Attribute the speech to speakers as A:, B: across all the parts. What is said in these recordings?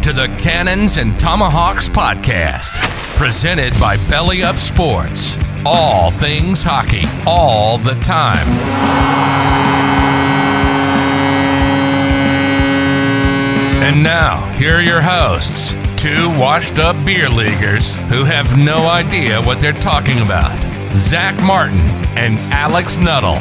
A: to the Cannons and Tomahawks podcast, presented by Belly Up Sports. All things hockey, all the time. And now, here are your hosts, two washed-up beer leaguers who have no idea what they're talking about, Zach Martin and Alex Nuttall.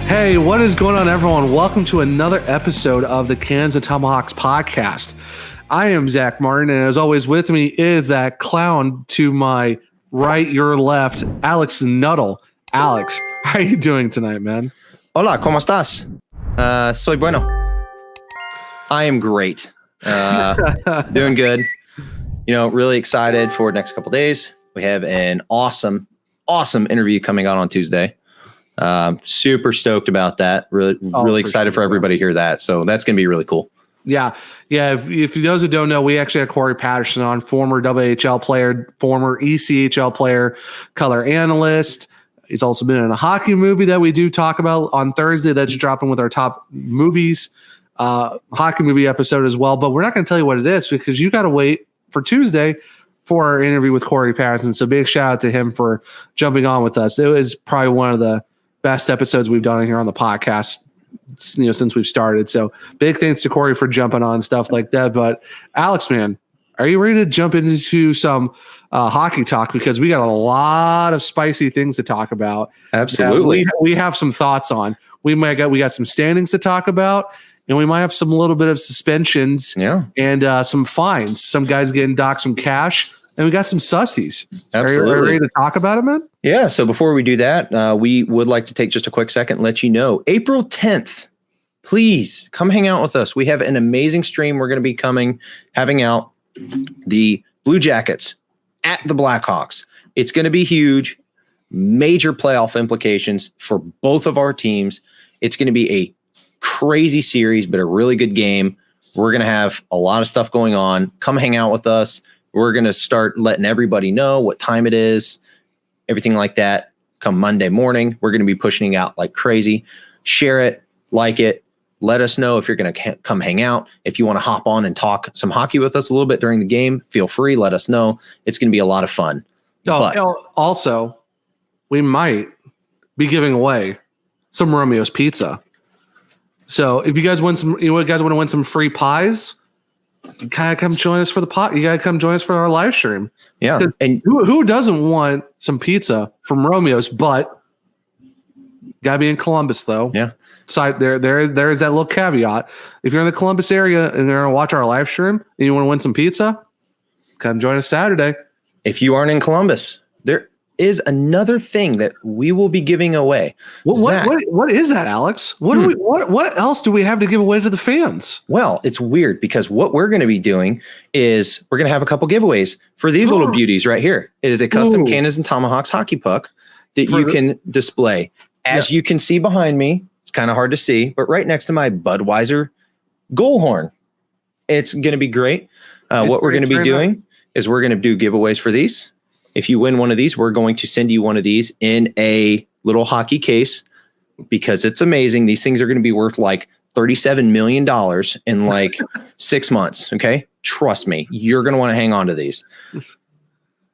B: Hey, what is going on, everyone? Welcome to another episode of the Cannons and Tomahawks podcast. I am Zach Martin, and as always, with me is that clown to my right, your left, Alex Nuttall. Alex, how are you doing tonight, man?
C: Hola, ¿cómo estás? Soy bueno. I am great. Doing good. You know, really excited for the next couple days. We have an awesome interview coming out on Tuesday. Super stoked about that. Really excited for everybody to hear that. So that's going to be really cool.
B: Yeah. If those who don't know, we actually had Corey Patterson on, former WHL player, former ECHL player, color analyst. He's also been in a hockey movie that we do talk about on Thursday. That's dropping with our top movies, hockey movie episode as well. But we're not going to tell you what it is because you got to wait for Tuesday for our interview with Corey Patterson. So big shout out to him for jumping on with us. It was probably one of the best episodes we've done here on the podcast, since we've started. So big thanks to Corey for jumping on stuff like that. But Alex, man, are you ready to jump into some hockey talk? Because we got a lot of spicy things to talk about.
C: Absolutely.
B: We have some thoughts on. We got some standings to talk about, and we might have some little bit of suspensions and some fines. Some guys getting docked some cash. And we got some sussies.
C: Absolutely.
B: Are you ready to talk about it, man?
C: Yeah. So before we do that, we would like to take just a quick second and let you know, April 10th, please come hang out with us. We have an amazing stream. We're going to be having out the Blue Jackets at the Blackhawks. It's going to be huge, major playoff implications for both of our teams. It's going to be a crazy series, but a really good game. We're going to have a lot of stuff going on. Come hang out with us. We're going to start letting everybody know what time it is, everything like that. Come Monday morning, we're going to be pushing it out like crazy. Share it, like it. Let us know if you're going to come hang out. If you want to hop on and talk some hockey with us a little bit during the game, feel free. Let us know. It's going to be a lot of fun.
B: Also, we might be giving away some Romeo's Pizza. So if you guys want to win some free pies, you gotta come join us for the pot. You gotta come join us for our live stream.
C: Yeah,
B: and who doesn't want some pizza from Romeo's? But gotta be in Columbus, though.
C: Yeah.
B: Side there is that little caveat. If you're in the Columbus area and you're gonna watch our live stream and you want to win some pizza, come join us Saturday.
C: If you aren't in Columbus, there is another thing that we will be giving away.
B: What is that, Alex? What else do we have to give away to the fans?
C: Well, it's weird because what we're going to be doing is we're going to have a couple giveaways for these little beauties right here. It is a custom Cannons and Tomahawks hockey puck that you can display. As you can see behind me, it's kind of hard to see, but right next to my Budweiser goal horn. It's going to be great. What we're going to be doing is we're going to do giveaways for these. If you win one of these, we're going to send you one of these in a little hockey case because it's amazing. These things are going to be worth like $37 million in like 6 months. Okay. Trust me, you're going to want to hang on to these.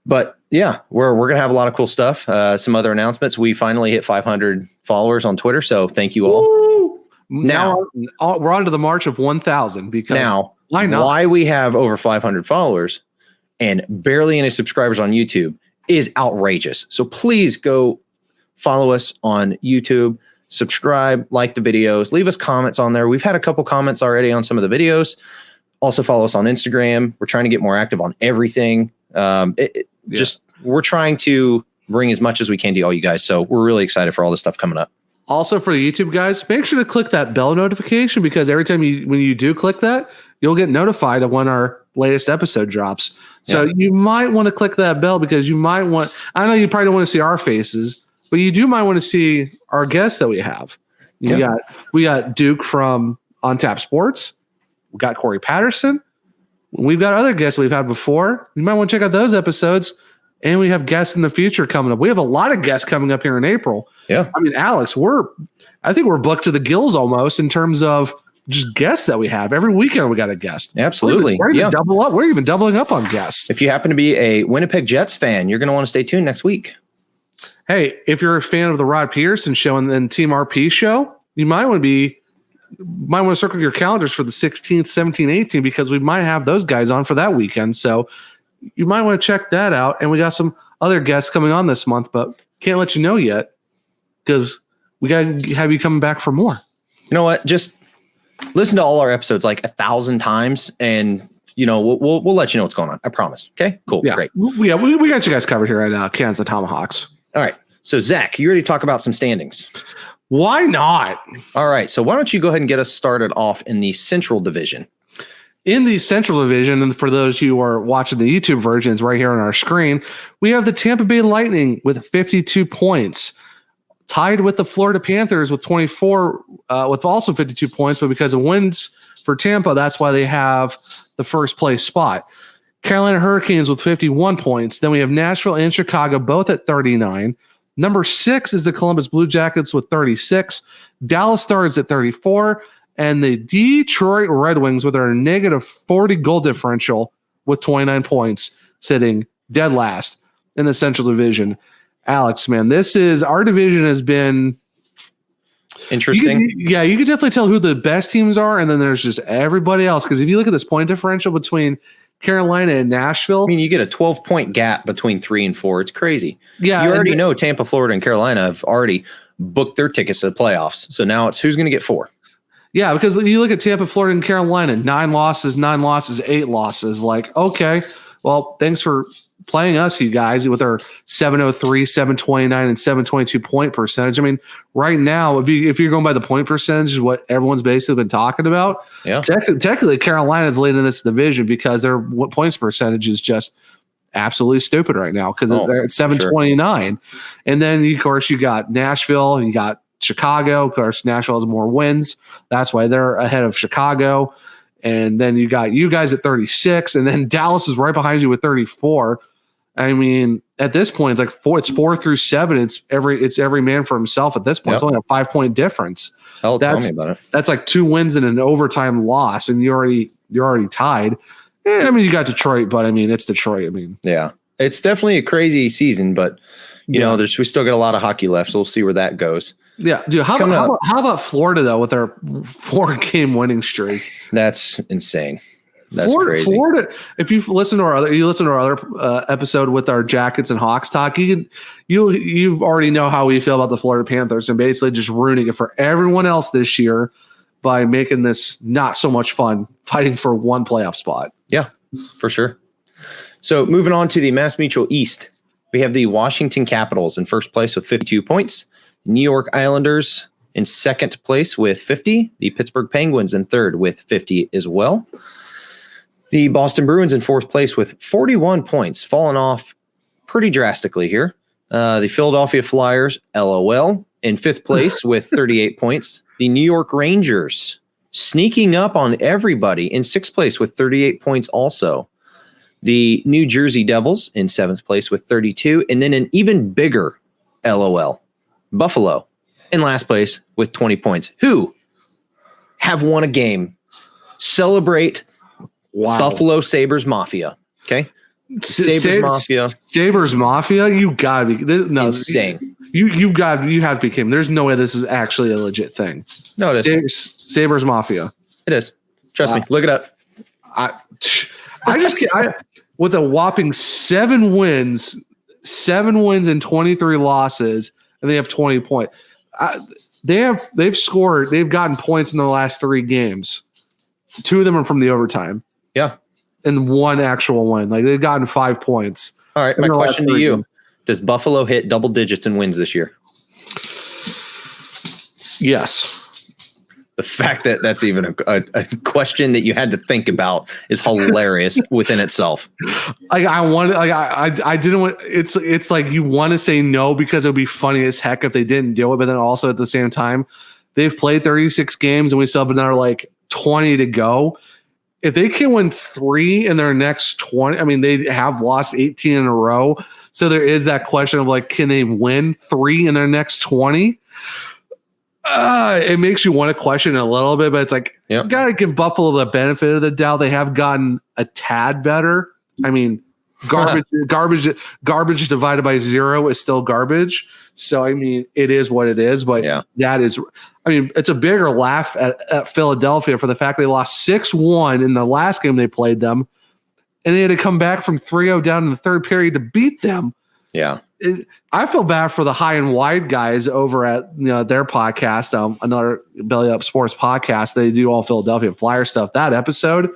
C: But yeah, we're going to have a lot of cool stuff. Some other announcements. We finally hit 500 followers on Twitter. So thank you all.
B: Woo! Now we're on to the march of 1,000 because
C: now why we have over 500 followers and barely any subscribers on YouTube is outrageous. So please go follow us on YouTube, subscribe, like the videos, leave us comments on there. We've had a couple comments already on some of the videos. Also follow us on Instagram. We're trying to get more active on everything. We're trying to bring as much as we can to all you guys. So we're really excited for all this stuff coming up.
B: Also for the YouTube guys, make sure to click that bell notification because every time when you do click that, you'll get notified of when our latest episode drops. So you might want to click that bell because you might want, I know you probably don't want to see our faces, but you might want to see our guests that we have. We got Duke from On Tap Sports. We got Corey Patterson. We've got other guests we've had before. You might want to check out those episodes. And we have guests in the future coming up. We have a lot of guests coming up here in April.
C: Yeah.
B: I mean, Alex, I think we're booked to the gills almost in terms of just guests that we have. Every weekend we got a guest.
C: Absolutely.
B: We're even double up. We're even doubling up on guests.
C: If you happen to be a Winnipeg Jets fan, you're going to want to stay tuned next week.
B: Hey, if you're a fan of the Rod Pearson show and then Team RP show, you might want to circle your calendars for the 16th, 17th, 18th, because we might have those guys on for that weekend. So you might want to check that out. And we got some other guests coming on this month, but can't let you know yet because we got to have you coming back for more.
C: You know what? Just listen to all our episodes like 1,000 times and, we'll let you know what's going on. I promise. Okay, cool.
B: Yeah.
C: Great.
B: We got you guys covered here at Cans and Tomahawks.
C: All right. So Zach, you ready to talk about some standings?
B: Why not?
C: All right. So why don't you go ahead and get us started off in the Central Division?
B: In the Central Division, and for those who are watching the YouTube versions right here on our screen, we have the Tampa Bay Lightning with 52 points, tied with the Florida Panthers with 24, with also 52 points, but because of wins for Tampa, that's why they have the first place spot. Carolina Hurricanes with 51 points. Then we have Nashville and Chicago both at 39. Number 6 is the Columbus Blue Jackets with 36. Dallas Stars at 34. And the Detroit Red Wings with their negative 40 goal differential with 29 points, sitting dead last in the Central Division. Alex, man, our division has been
C: interesting.
B: You can definitely tell who the best teams are, and then there's just everybody else. Because if you look at this point differential between Carolina and Nashville,
C: I mean, you get a 12-point gap between 3 and 4. It's crazy.
B: Yeah,
C: you already know Tampa, Florida, and Carolina have already booked their tickets to the playoffs. So now it's who's going to get 4.
B: Yeah, because you look at Tampa, Florida, and Carolina, 9 losses, 8 losses. Like, okay, well, thanks for playing us, you guys, with our 703, 729, and 722 point percentage. I mean, right now, if you're going by the point percentage, is what everyone's basically been talking about.
C: Yeah.
B: Technically, Carolina's leading this division because their points percentage is just absolutely stupid right now because they're at 729. Sure. And then, of course, you got Nashville, you got Chicago. Of course, Nashville has more wins. That's why they're ahead of Chicago. And then you got you guys at 36, and then Dallas is right behind you with 34. I mean, at this point, it's 4 through 7. It's every man for himself at this point. Yep. It's only a 5-point difference.
C: Tell me about it.
B: That's like 2 wins and an overtime loss, and you're already tied. I mean, you got Detroit, but I mean, it's Detroit. I mean,
C: yeah, it's definitely a crazy season, but you know, we still got a lot of hockey left, so we'll see where that goes.
B: Yeah, dude. How about Florida though with their 4-game winning streak?
C: That's insane. That's crazy.
B: Florida. If you listen to our other episode with our Jackets and Hawks talk, you've already know how we feel about the Florida Panthers and basically just ruining it for everyone else this year by making this not so much fun, fighting for one playoff spot.
C: Yeah, for sure. So moving on to the Mass Mutual East, we have the Washington Capitals in first place with 52 points. New York Islanders in second place with 50. The Pittsburgh Penguins in third with 50 as well. The Boston Bruins in fourth place with 41 points, falling off pretty drastically here. The Philadelphia Flyers, LOL, in fifth place with 38 points. The New York Rangers sneaking up on everybody in sixth place with 38 points also. The New Jersey Devils in seventh place with 32. And then an even bigger LOL, Buffalo in last place with 20 points, who have won a game. Celebrate. Wow. Buffalo Sabres Mafia. Okay.
B: Sabres Mafia. You gotta be
C: insane.
B: You have to be kidding. There's no way this is actually a legit thing.
C: No, it is.
B: Sabres Mafia.
C: It is. Trust me. Look it up.
B: With a whopping 7 wins and 23 losses, and they have 20 points. They've gotten points in the last 3 games. 2 of them are from the overtime.
C: Yeah.
B: And 1 actual win. Like they've gotten 5 points.
C: All right. My question to you. Does Buffalo hit double digits in wins this year?
B: Yes.
C: The fact that that's even a question that you had to think about is hilarious within itself.
B: It's like you want to say no because it would be funny as heck if they didn't do it. But then also at the same time, they've played 36 games and we still have another 20 to go. if they can win 3 in their next 20, I mean, they have lost 18 in a row. So there is that question of like, can they win 3 in their next 20? It makes you want to question it a little bit, but it's like, you got to give Buffalo the benefit of the doubt. They have gotten a tad better. I mean, garbage divided by 0 is still garbage. So, I mean, it is what it is, but that is, I mean, it's a bigger laugh at Philadelphia for the fact they lost 6-1 in the last game they played them, and they had to come back from 3-0 down in the third period to beat them.
C: Yeah.
B: I feel bad for the high and wide guys over at their podcast, another Belly Up Sports podcast. They do all Philadelphia Flyer stuff. That episode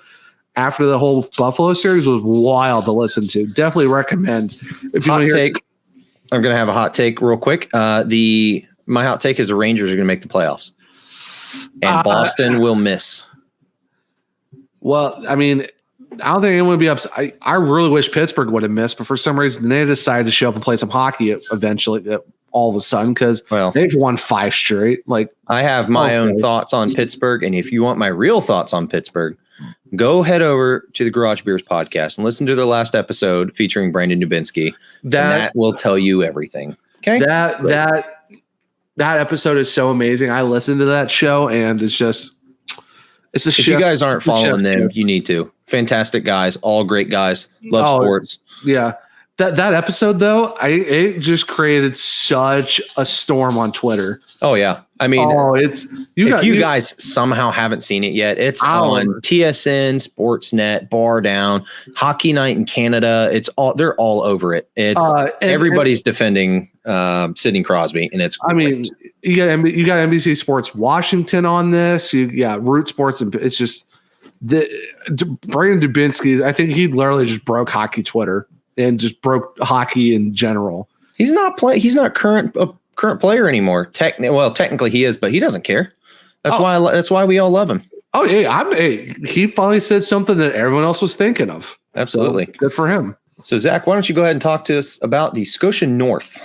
B: after the whole Buffalo series was wild to listen to. Definitely recommend. If you
C: hot
B: want to
C: take, I'm going to have a hot take real quick. My hot take is the Rangers are going to make the playoffs, and Boston will miss.
B: Well, I mean, I don't think anyone would be upset. I really wish Pittsburgh would have missed, but for some reason they decided to show up and play some hockey eventually all of a sudden because they've won 5 straight. Like,
C: I have my own thoughts on Pittsburgh, and if you want my real thoughts on Pittsburgh, go head over to the Garage Beers podcast and listen to their last episode featuring Brandon Dubinsky. That will tell you everything. Okay,
B: that episode is so amazing. I listened to that show, and it's a
C: if you guys aren't following them, you need to. Fantastic guys, all great guys. Love sports.
B: Yeah. That episode though, it just created such a storm on Twitter.
C: Oh yeah. I mean,
B: if
C: you guys somehow haven't seen it yet, it's on TSN, Sportsnet, Bar Down, Hockey Night in Canada. They're all over it. It's everybody's defending Sidney Crosby, and it's great.
B: I mean, you got NBC Sports Washington on this. Root Sports, and it's just Brandon Dubinsky. I think he literally just broke hockey Twitter and just broke hockey in general.
C: He's not current player anymore. Technically he is, but he doesn't care. That's why we all love him.
B: Oh yeah, he finally said something that everyone else was thinking of.
C: Absolutely,
B: so, good for him.
C: So Zach, why don't you go ahead and talk to us about the Scotia North?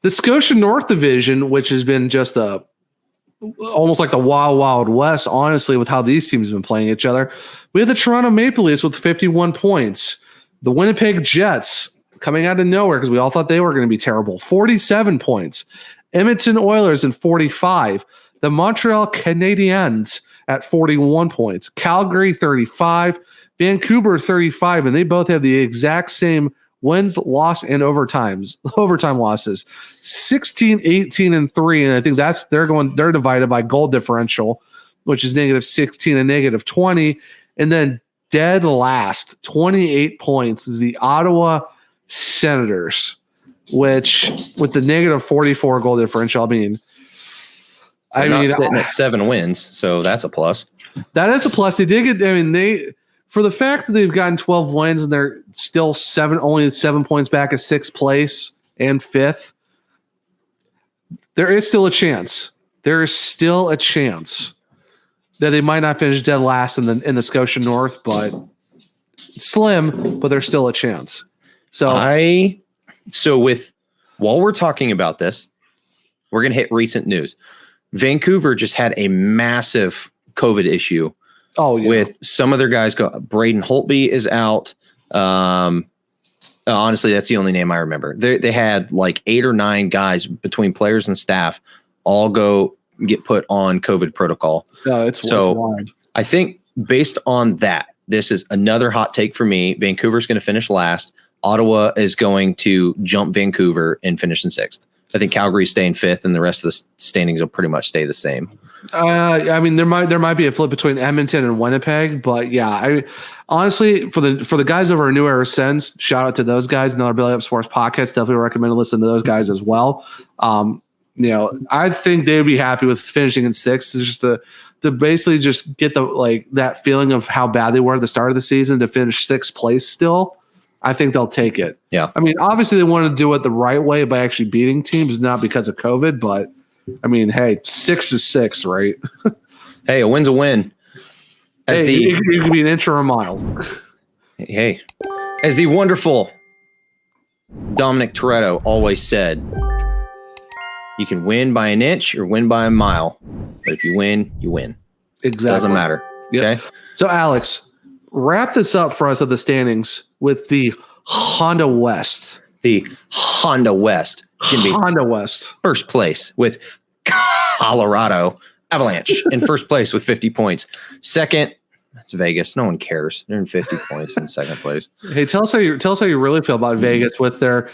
B: The Scotia North Division, which has been just almost like the Wild Wild West, honestly, with how these teams have been playing each other. We have the Toronto Maple Leafs with 51 points. The Winnipeg Jets coming out of nowhere because we all thought they were going to be terrible. 47 points. Edmonton Oilers in 45. The Montreal Canadiens at 41 points. Calgary 35. Vancouver 35. And they both have the exact same wins, loss, and overtime losses. 16, 18, and 3. And I think they're divided by goal differential, which is -16 and -20. And then dead last, 28 points, is the Ottawa Senators, which with the -44 goal differential,
C: sitting at 7 wins, so that's a plus.
B: That is a plus. They did get. For the fact that they've gotten 12 wins and they're still only 7 points back at 6th place and 5th, there is still a chance. There is still a chance that they might not finish dead last in the Scotia North, but slim, but there's still a chance. So
C: while we're talking about this, we're going to hit recent news. Vancouver just had a massive COVID issue. With some of their guys Braden Holtby is out. Honestly, that's the only name I remember. They had like 8 or 9 guys between players and staff all get put on COVID protocol.
B: It's wild.
C: I think based on that, this is another hot take for me. Vancouver's going to finish last. Ottawa is going to jump Vancouver and finish in 6th. I think Calgary's staying 5th, and the rest of the standings will pretty much stay the same.
B: I mean, there might be a flip between Edmonton and Winnipeg, but yeah, honestly, for the guys over at New Era Sens, shout out to those guys. Another Belly Up Sports podcast. Definitely recommend to listen to those guys as well. I think they'd be happy with finishing in 6th. It's just to basically just get that feeling of how bad they were at the start of the season to finish 6th place still. I think they'll take it.
C: Yeah.
B: I mean, obviously they want to do it the right way by actually beating teams, not because of COVID, but I mean, hey, 6 is 6, right?
C: Hey, a win's a win.
B: It could be an inch or a mile.
C: Hey, as the wonderful Dominic Toretto always said, you can win by an inch or win by a mile, but if you win, you win.
B: Exactly.
C: Doesn't matter.
B: Yep.
C: Okay.
B: So, Alex, wrap this up for us of the standings with the Honda West.
C: The Honda West can be
B: Honda West
C: first place with Colorado Avalanche in first place with 50 points. Second, that's Vegas. No one cares. They're in 50 points in second place.
B: Hey, tell us how you really feel about Vegas with their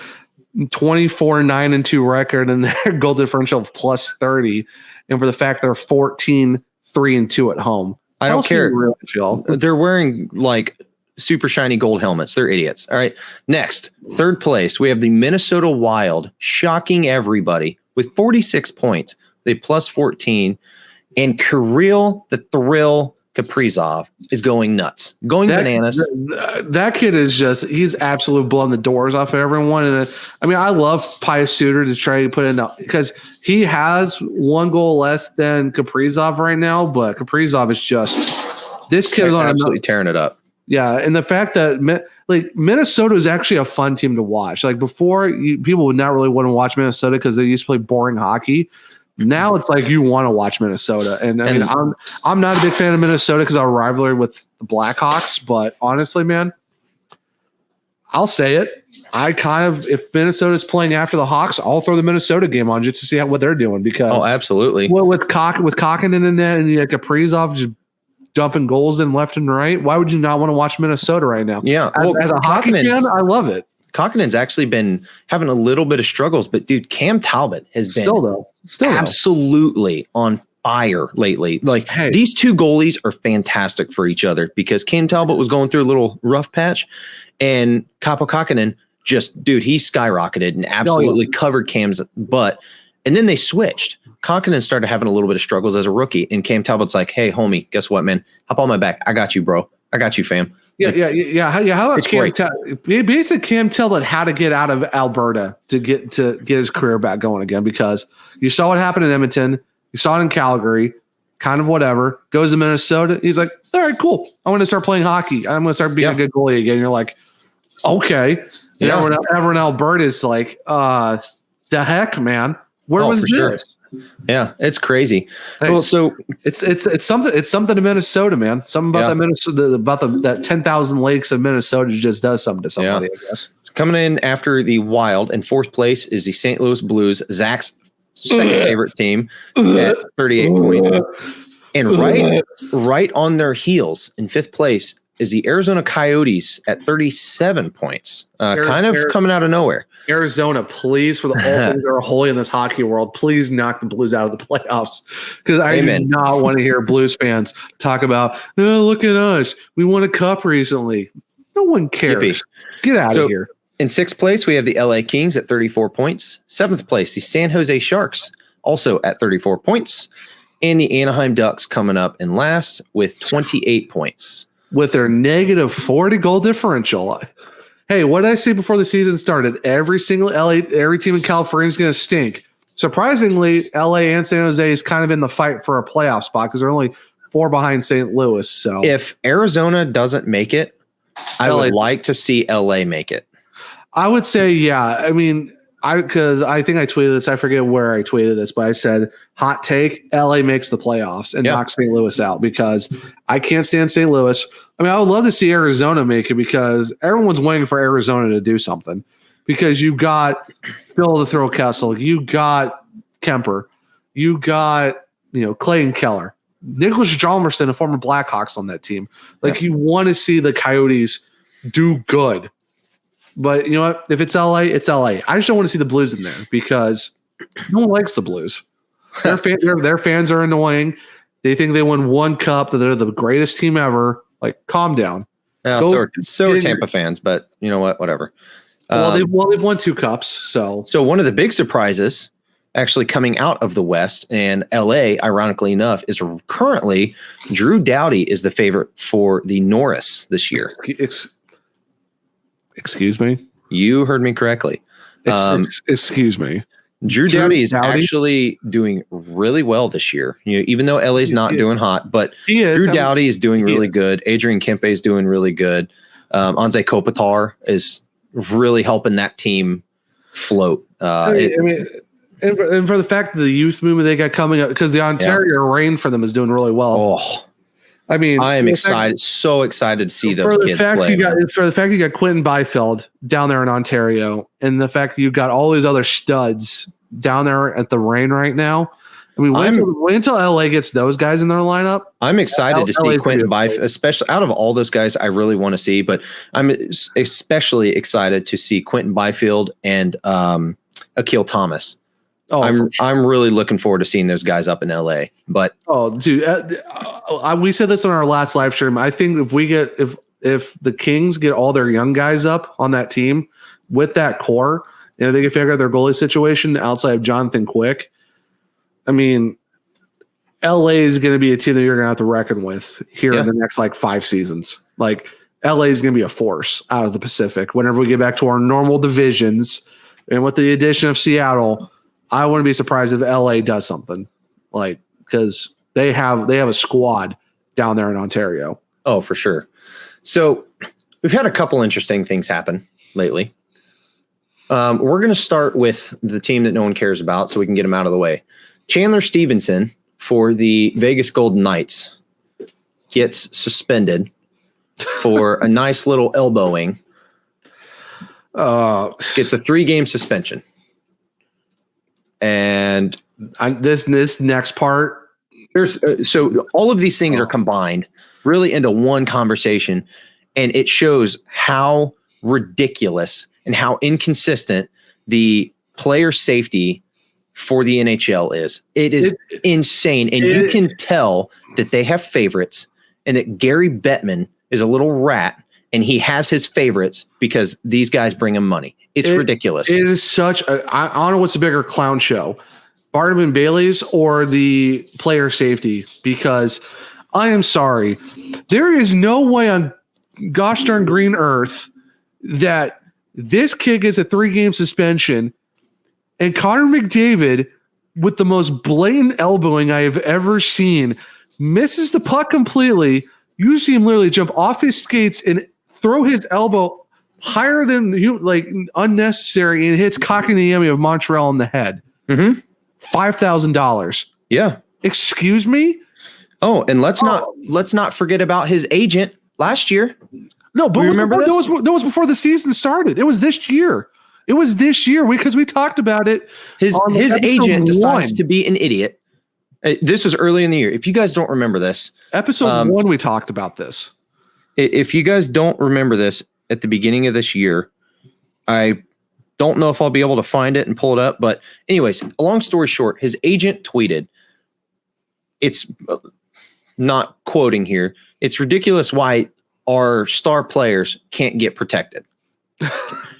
B: 24-9-2 record and their goal differential of plus 30, and for the fact they're 14-3-2 at home.
C: I don't care.
B: How you really feel.
C: They're wearing like super shiny gold helmets. They're idiots. All right. Next, third place, we have the Minnesota Wild, shocking everybody with 46 points. They plus 14, and Kirill the Thrill Kaprizov is going nuts, bananas.
B: That kid is he's absolutely blowing the doors off of everyone. And I mean, I love Pius Suter to try to put in because he has one goal less than Kaprizov right now, but Kaprizov is this kid is on
C: absolutely tearing it up.
B: Yeah, and the fact that Minnesota is actually a fun team to watch. Like before, people would not really want to watch Minnesota because they used to play boring hockey. Now it's like you want to watch Minnesota, and I mean, I'm not a big fan of Minnesota because our rivalry with the Blackhawks. But honestly, man, I'll say it. If Minnesota's playing after the Hawks, I'll throw the Minnesota game on just to see what they're doing. Because
C: absolutely.
B: Well, with Kokkonen in there and Kaprizov just dumping goals in left and right, why would you not want to watch Minnesota right now?
C: Yeah,
B: as a hockey fan, I love it.
C: Kokkonen's actually been having a little bit of struggles, but dude, Cam Talbot has been
B: still
C: absolutely on fire lately. Like these two goalies are fantastic for each other because Cam Talbot was going through a little rough patch, and Kaapo Kokkonen he skyrocketed and absolutely covered Cam's butt. And then they switched. Kokkonen started having a little bit of struggles as a rookie, and Cam Talbot's like, "Hey, homie, guess what, man? Hop on my back. I got you, bro. I got you, fam."
B: Yeah. How about Cam Talbot? Basically, Cam Talbot how to get out of Alberta to get his career back going again, because you saw what happened in Edmonton, you saw it in Calgary, kind of whatever. Goes to Minnesota, he's like, all right, cool. I want to start playing hockey. I'm going to start being a good goalie again. You're like, okay. Yeah. Everyone in Alberta is like, the heck, man. Where was this? Sure.
C: Yeah, it's crazy.
B: Hey,
C: well, so
B: it's something to Minnesota, man. Something about that Minnesota, that 10,000 lakes of Minnesota just does something to somebody, I guess.
C: Coming in after the Wild in fourth place is the St. Louis Blues, Zach's second favorite team at 38 points. And right on their heels in fifth place is the Arizona Coyotes at 37 points, kind of coming out of nowhere.
B: Arizona, please, for the all things that are holy in this hockey world, please knock the Blues out of the playoffs. Because I do not want to hear Blues fans talk about, oh, look at us. We won a cup recently. No one cares. Yippee. Get out of here.
C: In sixth place, we have the LA Kings at 34 points. Seventh place, the San Jose Sharks, also at 34 points. And the Anaheim Ducks coming up in last with 28 points.
B: With their negative 40 goal differential. Hey, what did I say before the season started? Every team in California is going to stink. Surprisingly, LA and San Jose is kind of in the fight for a playoff spot because they're only 4 behind St. Louis. So
C: if Arizona doesn't make it, I would like to see LA make it.
B: I would say, yeah. I mean, because I think I tweeted this. I forget where I tweeted this, but I said, hot take, LA makes the playoffs and knocks St. Louis out because I can't stand St. Louis. I mean, I would love to see Arizona make it because everyone's waiting for Arizona to do something because you got Phil the Thrill Kessel, you got Kemper, you got, Clayton Keller, Nicholas Hjalmarsson, a former Blackhawks on that team. Like you want to see the Coyotes do good. But you know what? If it's LA, it's LA. I just don't want to see the Blues in there because no one likes the Blues. Their fans are annoying. They think they won one cup, that they're the greatest team ever. Like, calm down.
C: So are Tampa fans, but you know what? Whatever.
B: They've won 2 cups. So
C: one of the big surprises actually coming out of the West and LA, ironically enough, is currently Drew Doughty is the favorite for the Norris this year.
B: Excuse me?
C: You heard me correctly.
B: Excuse me.
C: Drew Doughty is actually doing really well this year. Even though LA's not doing hot, but Drew Doughty is doing really good. Adrian Kempe is doing really good. Anze Kopitar is really helping that team float.
B: And for the fact that the youth movement they got coming up, because the Ontario Reign for them is doing really well.
C: Oh,
B: I mean,
C: I am excited, so excited to see those kids play.
B: For the fact you got Quentin Byfield down there in Ontario, and the fact that you've got all these other studs down there at the Reign right now. I mean, wait until LA gets those guys in their lineup.
C: I'm excited to see Quentin Byfield, especially out of all those guys I really want to see, but I'm especially excited to see Quentin Byfield and Akil Thomas. Oh, I'm really looking forward to seeing those guys up in LA. But
B: dude, we said this on our last live stream. I think if the Kings get all their young guys up on that team with that core, they can figure out their goalie situation outside of Jonathan Quick. I mean, LA is going to be a team that you're going to have to reckon with here in the next 5 seasons. Like LA is going to be a force out of the Pacific whenever we get back to our normal divisions, and with the addition of Seattle. I wouldn't be surprised if LA does something, because they have a squad down there in Ontario.
C: Oh, for sure. So we've had a couple interesting things happen lately. We're going to start with the team that no one cares about, so we can get them out of the way. Chandler Stephenson for the Vegas Golden Knights gets suspended for a nice little elbowing. Gets a 3-game suspension. And
B: this next part,
C: so all of these things are combined really into one conversation, and it shows how ridiculous and how inconsistent the player safety for the NHL is. It is insane, and you can tell that they have favorites, and that Gary Bettman is a little rat, and he has his favorites because these guys bring him money. It's ridiculous. It is
B: such I don't know what's a bigger clown show, Barnum and Bailey's or the player safety, because I am sorry. There is no way on gosh darn green earth that this kid gets a 3-game suspension and Connor McDavid, with the most blatant elbowing I have ever seen, misses the puck completely. You see him literally jump off his skates and throw his elbow higher than unnecessary, and hits Kotkaniemi of Montreal in the head.
C: Mm-hmm.
B: $5,000.
C: Yeah.
B: Excuse me?
C: Oh, and let's not forget about his agent last year.
B: No, but remember that was before the season started. It was this year. Because we talked about it.
C: His agent decides to be an idiot. This was early in the year. If you guys don't remember this,
B: episode 1, we talked about this.
C: If you guys don't remember this, at the beginning of this year, I don't know if I'll be able to find it and pull it up. But anyways, long story short, his agent tweeted, it's not quoting here, it's ridiculous why our star players can't get protected.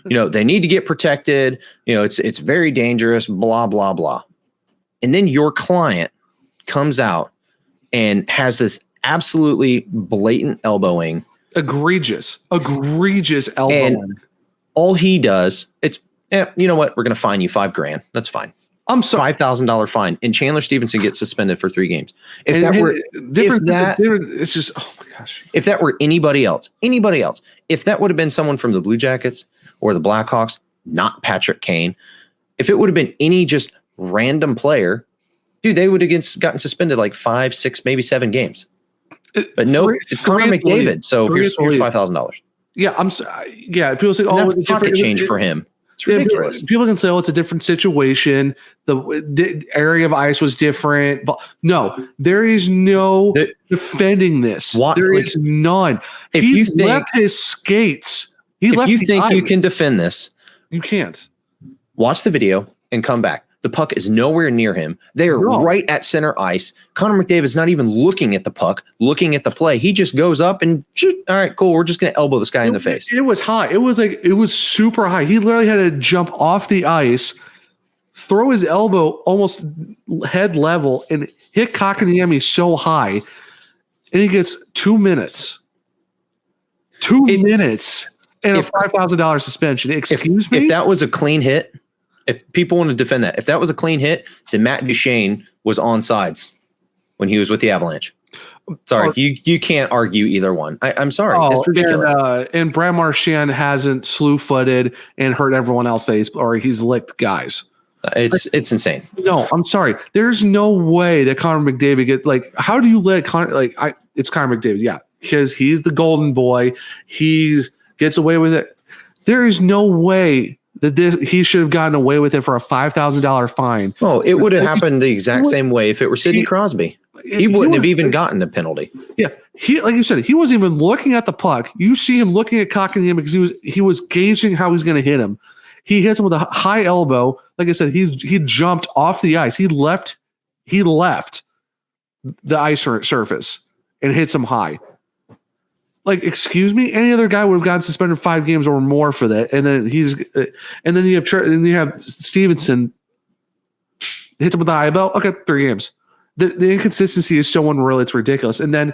C: They need to get protected. It's very dangerous, blah, blah, blah. And then your client comes out and has this absolutely blatant elbowing.
B: Egregious elbowing.
C: And all he does, you know what? We're going to fine you $5,000. That's fine.
B: I'm sorry.
C: $5,000 fine. And Chandler Stephenson gets suspended for 3 games. It's
B: just, oh my gosh.
C: If that were anybody else, if that would have been someone from the Blue Jackets or the Blackhawks, not Patrick Kane, if it would have been any just random player, dude, they would have gotten suspended 5, 6, maybe 7 games. But no, it's Connor McDavid. So here's $5,000.
B: Yeah, I'm sorry. Yeah, people say,
C: "Oh, it's pocket change for him." It's ridiculous.
B: People can say, "Oh, it's a different situation. The area of ice was different." But no, there is no defending this. There is none.
C: If
B: he left his skates,
C: if you think you can defend this,
B: you can't.
C: Watch the video and come back. The puck is nowhere near him. They are right at center ice. Connor McDavid's not even looking at the puck, looking at the play. He just goes up and all right, cool. We're just going to elbow this guy in the face.
B: It was high. It was super high. He literally had to jump off the ice, throw his elbow almost head level, and hit Kotkaniemi so high, and he gets 2 minutes. 2 minutes and a $5,000 suspension. Excuse me?
C: If that was a clean hit, if people want to defend that, if that was a clean hit, then Matt Duchene was on sides when he was with the Avalanche. Sorry, you can't argue either one. I'm sorry. It's ridiculous.
B: And Brad Marchand hasn't slew-footed and hurt everyone else, or he's licked guys.
C: It's insane.
B: No, I'm sorry. There's no way that Connor McDavid how do you let Connor it's Connor McDavid, yeah, because he's the golden boy. He gets away with it. There is no way that he should have gotten away with it for a $5,000 fine.
C: Oh, it would have happened the exact same way if it were Sidney Crosby. He wouldn't have even gotten a penalty.
B: Yeah, like you said, he wasn't even looking at the puck. You see him looking at Cockingham because he was gauging how he's going to hit him. He hits him with a high elbow. Like I said, he jumped off the ice. He left the ice surface and hits him high. Like, excuse me, any other guy would have gotten suspended 5 games or more for that. And then you have Stephenson hits him with the eyeball. Okay, 3 games. The inconsistency is so unreal, it's ridiculous. And then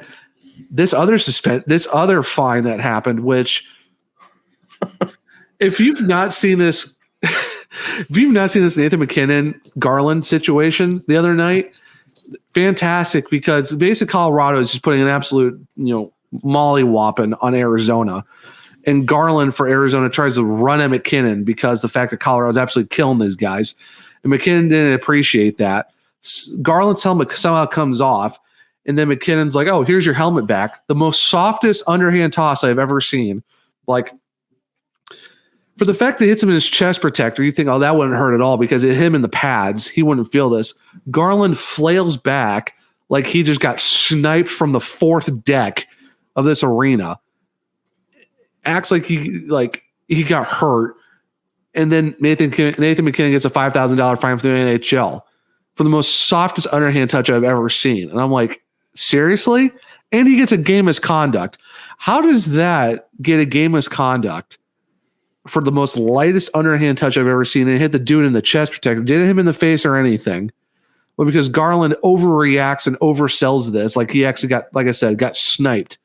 B: this other fine that happened, which if you've not seen this Nathan McKinnon Garland situation the other night, fantastic, because basically Colorado is just putting an absolute, molly-whopping on Arizona. And Garland for Arizona tries to run at McKinnon because the fact that Colorado's absolutely killing these guys. And McKinnon didn't appreciate that. Garland's helmet somehow comes off, and then McKinnon's like, oh, here's your helmet back. The most softest underhand toss I've ever seen. Like, for the fact that it hits him in his chest protector, you think, oh, that wouldn't hurt at all because it hit him in the pads. He wouldn't feel this. Garland flails back like he just got sniped from the 4th deck of this arena. Acts like he got hurt. And then Nathan McKinnon gets a $5,000 fine for the NHL for the most softest underhand touch I've ever seen. And I'm like, seriously? And he gets a game misconduct. How does that get a game misconduct for the most lightest underhand touch I've ever seen and hit the dude in the chest protector? Didn't hit him in the face or anything. Well, because Garland overreacts and oversells this, like he actually got, like I said, got sniped.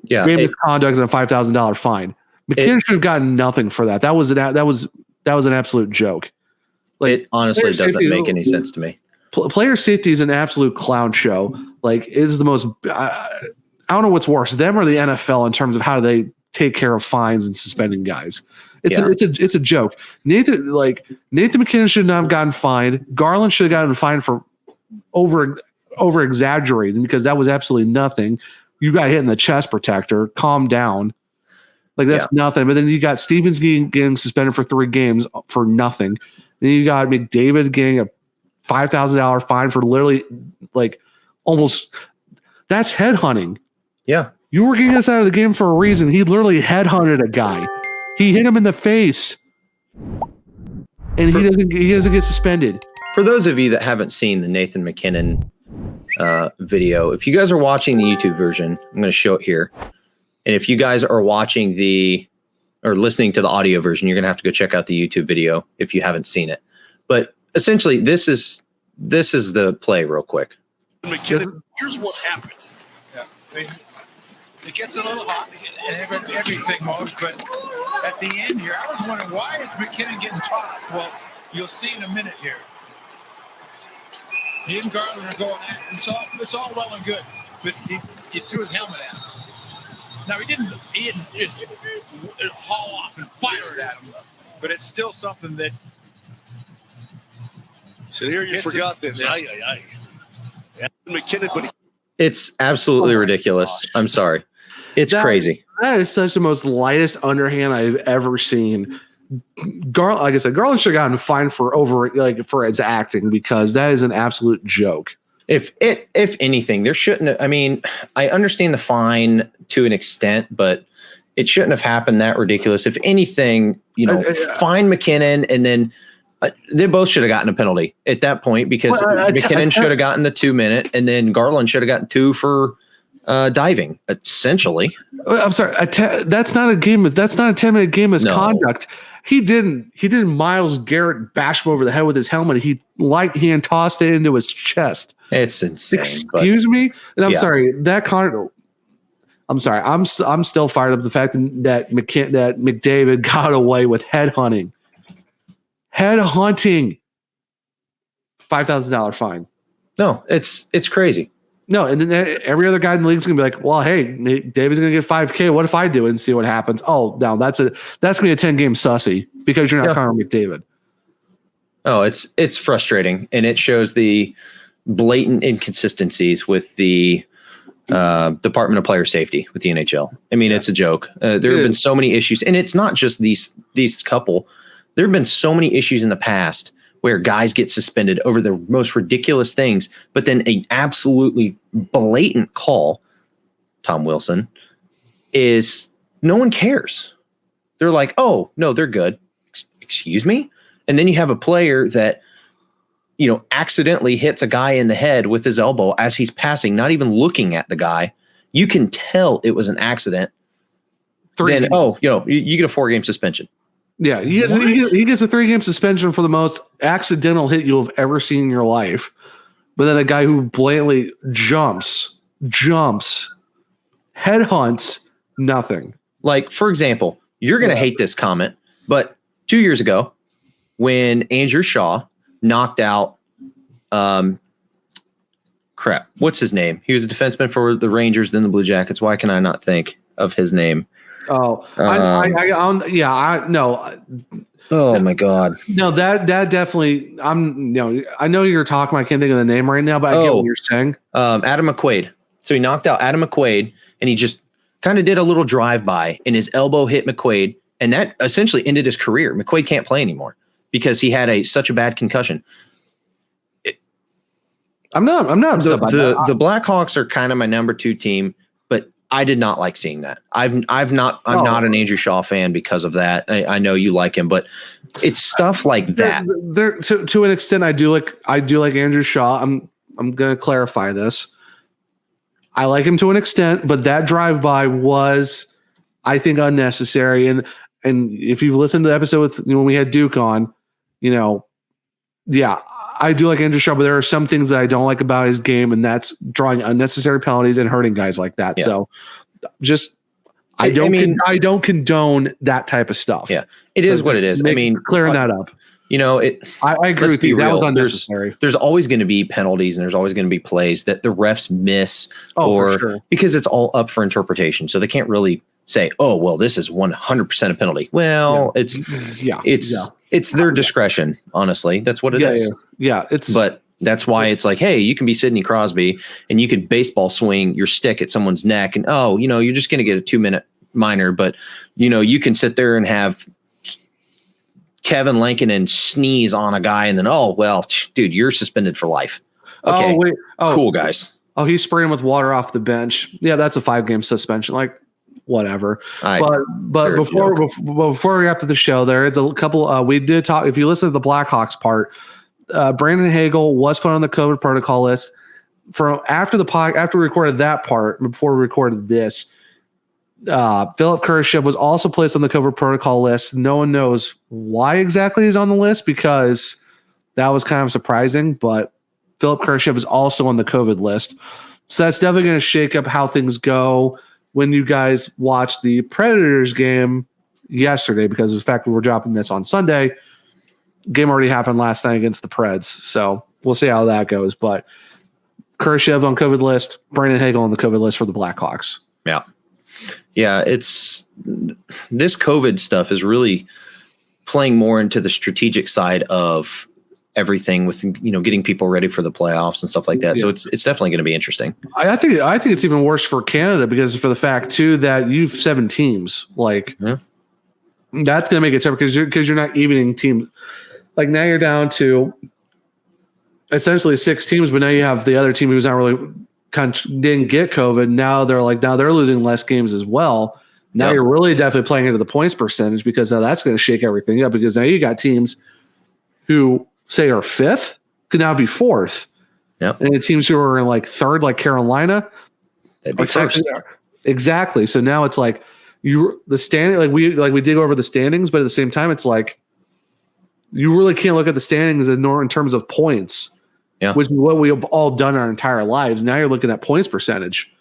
C: Yeah.
B: Game misconduct and a $5,000 fine. McKinnon should have gotten nothing for that. That was an absolute joke. Like,
C: it honestly doesn't make any sense to me.
B: Player safety is an absolute clown show. Like, it's the most. I don't know what's worse, them or the NFL, in terms of how they take care of fines and suspending guys. It's a joke. Nathan McKinnon should not have gotten fined. Garland should have gotten fined for over exaggerating, because that was absolutely nothing. You got hit in the chest protector. Calm down. Like, that's nothing. But then you got Stevens getting suspended for 3 games for nothing. Then you got McDavid getting a $5,000 fine for literally, like, almost. That's headhunting.
C: Yeah.
B: You were getting us out of the game for a reason. He literally headhunted a guy. He hit him in the face, and he doesn't get suspended.
C: For those of you that haven't seen the Nathan McKinnon video, if you guys are watching the YouTube version, I'm going to show it here. And if you guys are watching or listening to the audio version, you're going to have to go check out the YouTube video if you haven't seen it. But essentially, this is the play real quick.
D: McKinnon, here's what happened. Yeah. It gets a little hot and everything most, but at the end here, I was wondering, why is McKinnon getting tossed? Well, you'll see in a minute here. He and Garland are going at it. It's all well and good, but he threw his helmet at him. Now, he didn't just haul off and fire it at him, but it's still something that.
E: So here you forgot this. McKinnon, but
C: it's absolutely ridiculous. I'm sorry. It's crazy.
B: That is such the most lightest underhand I've ever seen. Like I said, Garland should have gotten fined for its acting, because that is an absolute joke.
C: If anything, there shouldn't have, I mean, I understand the fine to an extent, but it shouldn't have happened that ridiculous. If anything, fine McKinnon, and then they both should have gotten a penalty at that point, because McKinnon should have gotten the 2-minute, and then Garland should have gotten 2 for diving, essentially.
B: I'm sorry. That's not a game. That's not a 10-minute game misconduct. No. He didn't Myles Garrett bash him over the head with his helmet. He tossed it into his chest.
C: It's insane.
B: Excuse me? And I'm sorry. I'm sorry. I'm still fired up the fact that McDavid got away with headhunting. $5,000 fine.
C: No, it's crazy.
B: No, and then every other guy in the league is going to be like, well, hey, David's going to get $5,000. What if I do it and see what happens? Oh, no, that's going to be a 10-game sussy because you're not Connor McDavid.
C: Oh, it's frustrating, and it shows the blatant inconsistencies with the Department of Player Safety with the NHL. I mean, it's a joke. There have been so many issues, and it's not just these couple. There have been so many issues in the past where guys get suspended over the most ridiculous things, but then an absolutely blatant call, Tom Wilson, is no one cares. They're like, oh, no, they're good. Excuse me? And then you have a player that, accidentally hits a guy in the head with his elbow as he's passing, not even looking at the guy. You can tell it was an accident. You get a 4-game suspension.
B: Yeah, he gets a 3-game suspension for the most accidental hit you'll have ever seen in your life. But then a guy who blatantly jumps, headhunts, nothing.
C: Like, for example, you're going to hate this comment, but 2 years ago, when Andrew Shaw knocked out, what's his name? He was a defenseman for the Rangers, then the Blue Jackets. Why can I not think of his name?
B: Oh, no.
C: Oh my God.
B: No, that definitely. I know you're talking. I can't think of the name right now, but I get what you're saying.
C: Adam McQuaid. So he knocked out Adam McQuaid, and he just kind of did a little drive-by, and his elbow hit McQuaid, and that essentially ended his career. McQuaid can't play anymore because he had such a bad concussion.
B: I'm not upset about that.
C: The Blackhawks are kind of my number 2 team, but I did not like seeing that. I'm not an Andrew Shaw fan because of that. I know you like him, but it's stuff like that.
B: To an extent, I do like Andrew Shaw. I'm going to clarify this. I like him to an extent, but that drive-by was, I think, unnecessary. And if you've listened to the episode with when we had Duke on, I do like Andrew Shaw, but there are some things that I don't like about his game, and that's drawing unnecessary penalties and hurting guys like that. Yeah. So just I don't condone that type of stuff.
C: Yeah, it is what it is.
B: Clearing that up. I agree with you. That was unnecessary.
C: There's always going to be penalties, and there's always going to be plays that the refs miss,
B: for sure.
C: Because it's all up for interpretation. So they can't really say, "Oh, well, this is 100% a penalty." Well, it's their discretion. Honestly, that's what it is.
B: Yeah,
C: but that's why it's like, hey, you can be Sidney Crosby and you could baseball swing your stick at someone's neck, and you're just going to get a 2-minute minor, but you can sit there and have Kevin Lankinen sneeze on a guy, and then dude, you're suspended for life. Okay, cool guys.
B: Oh, he's spraying with water off the bench. Yeah, that's a 5-game suspension. Like, whatever. But before we wrap up the show, there is a couple. We did talk. If you listen to the Blackhawks part, Brandon Hagel was put on the COVID protocol list. After we recorded that part, before we recorded this, Philip Kurashev was also placed on the COVID protocol list. No one knows why exactly he's on the list, because that was kind of surprising. But Philip Kurashev is also on the COVID list, so that's definitely going to shake up how things go when you guys watch the Predators game yesterday, because of the fact we were dropping this on Sunday. Game already happened last night against the Preds, so we'll see how that goes. But Kurashev on COVID list, Brandon Hagel on the COVID list for the Blackhawks.
C: Yeah, it's this COVID stuff is really playing more into the strategic side of everything with getting people ready for the playoffs and stuff like that. Yeah. So it's definitely going to be interesting.
B: I think it's even worse for Canada, because for the fact too that you've 7 teams, that's going to make it tougher because you're not evening teams. Like, now you're down to essentially 6 teams, but now you have the other team who's not really didn't get COVID. Now they're losing less games as well. Now you're really definitely playing into the points percentage, because now that's going to shake everything up, because now you got teams who say are 5th could now be 4th.
C: Yep.
B: And the teams who are in 3rd, like Carolina,
C: they'd be first.
B: Exactly. So now it's like the standing, we did go over the standings, but at the same time, it's like you really can't look at the standings in terms of points, which is what we have all done our entire lives. Now you're looking at points percentage,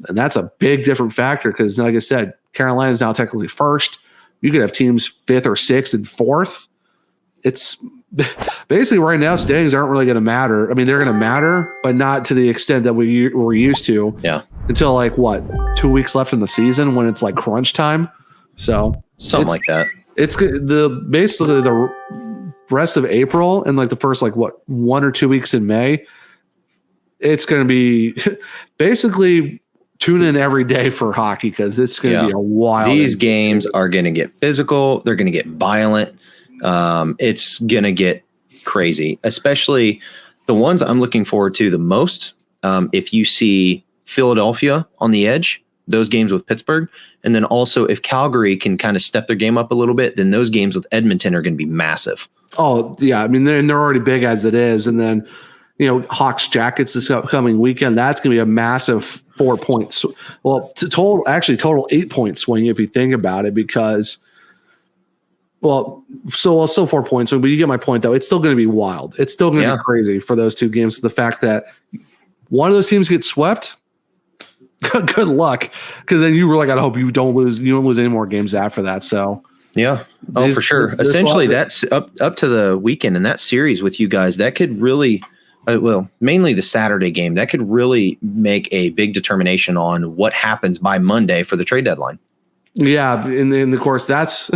B: and that's a big different factor, because, like I said, Carolina is now technically 1st. You could have teams 5th or 6th and 4th. It's basically right now standings aren't really going to matter. I mean, they're going to matter, but not to the extent that we were used to.
C: Yeah.
B: Until 2 weeks left in the season, when it's crunch time. So
C: something like that.
B: It's basically the rest of April and like the first 1 or 2 weeks in May, it's going to be basically tune in every day for hockey because it's going to be a wild.
C: These games are going to get physical. They're going to get violent. It's going to get crazy, especially the ones I'm looking forward to the most. If you see Philadelphia on the edge, those games with Pittsburgh, and then also if Calgary can kind of step their game up a little bit, then those games with Edmonton are going to be massive.
B: Oh yeah, I mean they're already big as it is, and then Hawks Jackets this upcoming weekend. That's going to be a massive 4 points. Well, total 8-point swing if you think about it, because still 4 points. But you get my point though. It's still going to be wild. It's still going to be crazy for those two games. The fact that one of those teams gets swept. Good luck, because then you really got to hope you don't lose any more games after that. So
C: for sure. Essentially, that's up to the weekend, and that series with you guys that could really, mainly the Saturday game, that could really make a big determination on what happens by Monday for the trade deadline.
B: Yeah, and of course that's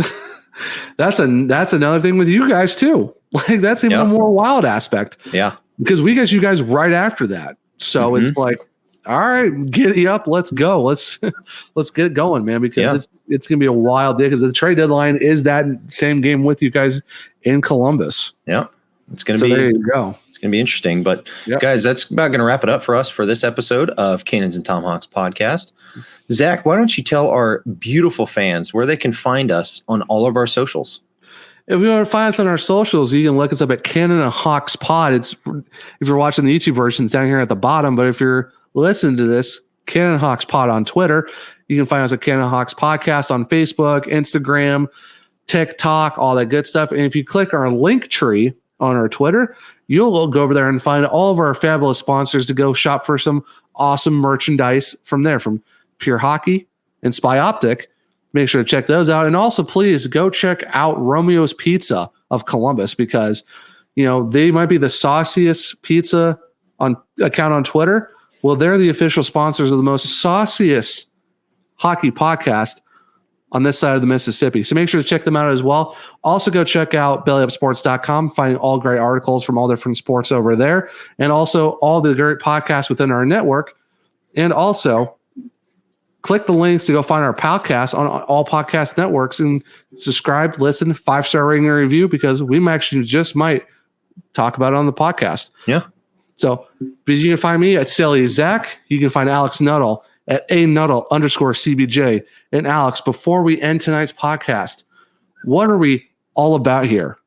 B: another thing with you guys too. Like that's even a more wild aspect. Yeah, because we get you guys right after that, so it's like. All right, giddy up. Let's go. Let's get going, man, because it's going to be a wild day because the trade deadline is that same game with you guys in Columbus. Yeah, it's going to be. There you go. It's going to be interesting. But guys, that's about going to wrap it up for us for this episode of Cannons and Tomahawks podcast. Zach, why don't you tell our beautiful fans where they can find us on all of our socials? If you want to find us on our socials, you can look us up at Cannon and Hawks Pod. If you're watching the YouTube version, it's down here at the bottom. But if you're listen to this, Cannon Hawks Pod on Twitter. You can find us at Cannon Hawks Podcast on Facebook, Instagram, TikTok, all that good stuff. And if you click our link tree on our Twitter, you'll go over there and find all of our fabulous sponsors to go shop for some awesome merchandise from there, from Pure Hockey and Spy Optic. Make sure to check those out. And also, please go check out Romeo's Pizza of Columbus, because, they might be the sauciest pizza account on Twitter. Well, they're the official sponsors of the most sauciest hockey podcast on this side of the Mississippi. So make sure to check them out as well. Also, go check out bellyupsports.com, finding all great articles from all different sports over there, and also all the great podcasts within our network. And also, click the links to go find our podcast on all podcast networks and subscribe, listen, 5-star rating and review, because we might talk about it on the podcast. Yeah. So, but you can find me at Sally Zach. You can find Alex Nuttall at @Nuttall_CBJ. And Alex, before we end tonight's podcast, what are we all about here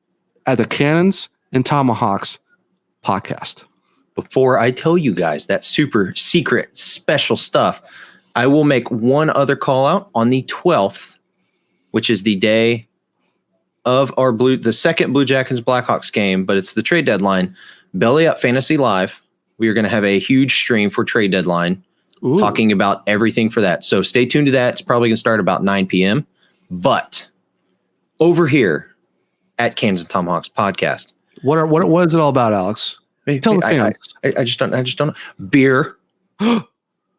B: at the Cannons and Tomahawks podcast? Before I tell you guys that super secret special stuff, I will make one other call out on the 12th, which is the day of the second Blue Jackets Blackhawks game, but it's the trade deadline. Belly Up Fantasy Live. We are going to have a huge stream for trade deadline, talking about everything for that. So stay tuned to that. It's probably going to start about 9 p.m. But over here at Cannons and Tomahawks podcast, what is it all about, Alex? Tell the fans. I just don't know. Beer,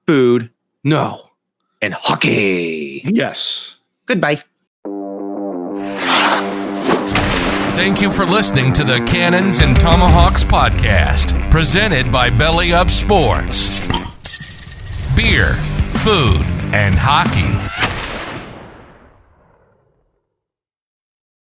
B: food, and hockey. Yes. Goodbye.
A: Thank you for listening to the Cannons and Tomahawks podcast, presented by Belly Up Sports. Beer, food, and hockey.